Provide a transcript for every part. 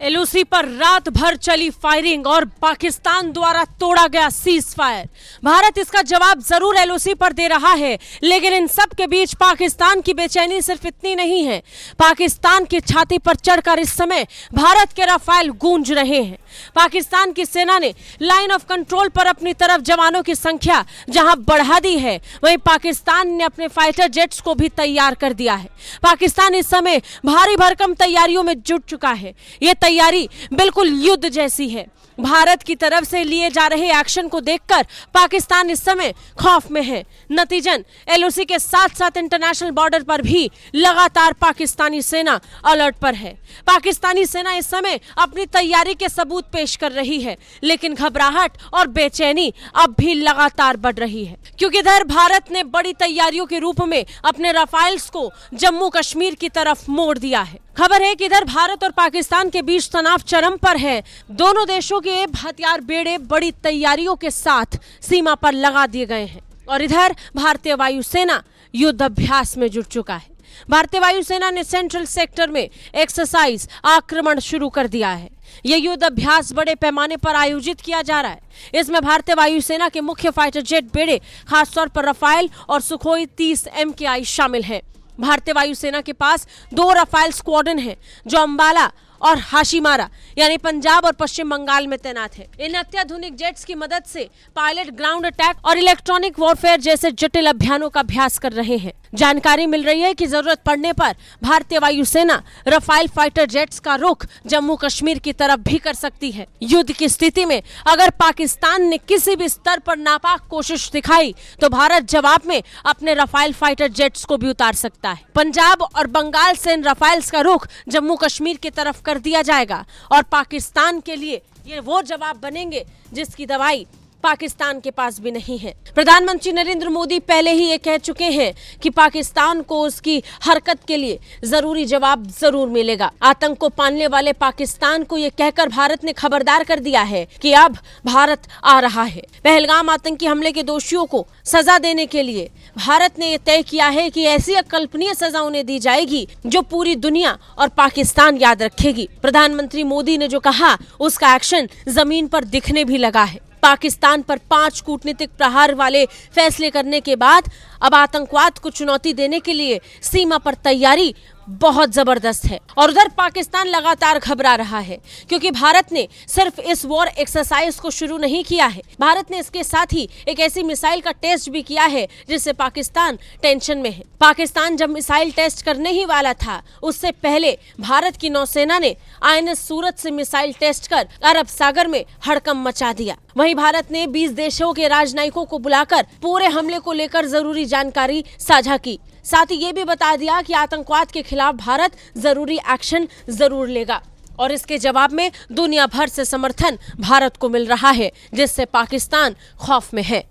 LOC पर रात भर चली फायरिंग और पाकिस्तान द्वारा तोड़ा गया सीज फायर। भारत इसका जवाब जरूर एलओसी पर दे रहा है, लेकिन इन सब के बीच पाकिस्तान की बेचैनी सिर्फ इतनी नहीं है। पाकिस्तान की छाती पर चढ़कर इस समय भारत के राफेल गूंज रहे हैं। पाकिस्तान की सेना ने लाइन ऑफ कंट्रोल पर अपनी तरफ जवानों की संख्या जहां बढ़ा दी है, वहीं पाकिस्तान ने अपने फाइटर जेट्स को भी तैयार कर दिया है। पाकिस्तान इस समय भारी भरकम तैयारियों में जुट चुका है। ये तैयारी बिल्कुल युद्ध जैसी है। भारत की तरफ से लिए जा रहे एक्शन को देखकर पाकिस्तान इस समय खौफ में है। नतीजन एलओसी के साथ साथ इंटरनेशनल बॉर्डर पर भी लगातार पाकिस्तानी सेना अलर्ट पर है। पाकिस्तानी सेना इस समय अपनी तैयारी के सबूत पेश कर रही है, लेकिन घबराहट और बेचैनी अब भी लगातार बढ़ रही है, क्योंकि इधर भारत ने बड़ी तैयारियों के रूप में अपने राफेल्स को जम्मू कश्मीर की तरफ मोड़ दिया है। खबर है कि इधर भारत और पाकिस्तान के बीच तनाव चरम पर है। दोनों देशों के हथियार बेड़े बड़ी तैयारियों के साथ सीमा पर लगा दिए गए हैं और इधर भारतीय वायुसेना युद्ध अभ्यास में जुट चुका है। भारतीय वायुसेना ने सेंट्रल सेक्टर में एक्सरसाइज आक्रमण शुरू कर दिया है। यह युद्ध अभ्यास बड़े पैमाने पर आयोजित किया जा रहा है। इसमें भारतीय वायुसेना के मुख्य फाइटर जेट बेड़े, खासतौर पर राफेल और सुखोई 30 MKI शामिल हैं। भारतीय वायुसेना के पास 2 राफेल स्क्वाड्रन हैं, जो अंबाला और हाशिमारा यानी पंजाब और पश्चिम बंगाल में तैनात है। इन अत्याधुनिक जेट्स की मदद से पायलट ग्राउंड अटैक और इलेक्ट्रॉनिक वॉरफेयर जैसे जटिल अभियानों का अभ्यास कर रहे हैं। जानकारी मिल रही है कि जरूरत पड़ने पर भारतीय वायुसेना राफेल फाइटर जेट्स का रुख जम्मू कश्मीर की तरफ भी कर सकती है। युद्ध की स्थिति में अगर पाकिस्तान ने किसी भी स्तर पर नापाक कोशिश दिखाई तो भारत जवाब में अपने राफेल फाइटर जेट्स को भी उतार सकता है। पंजाब और बंगाल से इन राफेल्स का रुख जम्मू कश्मीर की तरफ कर दिया जाएगा और पाकिस्तान के लिए ये वो जवाब बनेंगे जिसकी दवाई पाकिस्तान के पास भी नहीं है। प्रधानमंत्री नरेंद्र मोदी पहले ही ये कह चुके हैं कि पाकिस्तान को उसकी हरकत के लिए जरूरी जवाब जरूर मिलेगा। आतंक को पालने वाले पाकिस्तान को ये कहकर भारत ने खबरदार कर दिया है कि अब भारत आ रहा है। पहलगाम आतंकी हमले के दोषियों को सजा देने के लिए भारत ने यह तय किया है कि ऐसी अकल्पनीय सजा उन्हें दी जाएगी जो पूरी दुनिया और पाकिस्तान याद रखेगी। प्रधानमंत्री मोदी ने जो कहा उसका एक्शन जमीन पर दिखने भी लगा है। पाकिस्तान पर 5 कूटनीतिक प्रहार वाले फैसले करने के बाद अब आतंकवाद को चुनौती देने के लिए सीमा पर तैयारी बहुत जबरदस्त है और उधर पाकिस्तान लगातार घबरा रहा है, क्योंकि भारत ने सिर्फ इस वॉर एक्सरसाइज को शुरू नहीं किया है। भारत ने इसके साथ ही एक ऐसी मिसाइल का टेस्ट भी किया है जिससे पाकिस्तान टेंशन में है। पाकिस्तान जब मिसाइल टेस्ट करने ही वाला था, उससे पहले भारत की नौसेना ने INS सूरत से मिसाइल टेस्ट कर अरब सागर में हड़कंप मचा दिया। वहीं भारत ने 20 देशों के राजनयिकों को बुलाकर पूरे हमले को लेकर जरूरी जानकारी साझा की। साथ ही ये भी बता दिया कि आतंकवाद के खिलाफ भारत जरूरी एक्शन जरूर लेगा और इसके जवाब में दुनिया भर से समर्थन भारत को मिल रहा है, जिससे पाकिस्तान खौफ में है।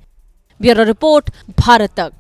ब्यूरो रिपोर्ट, भारत तक।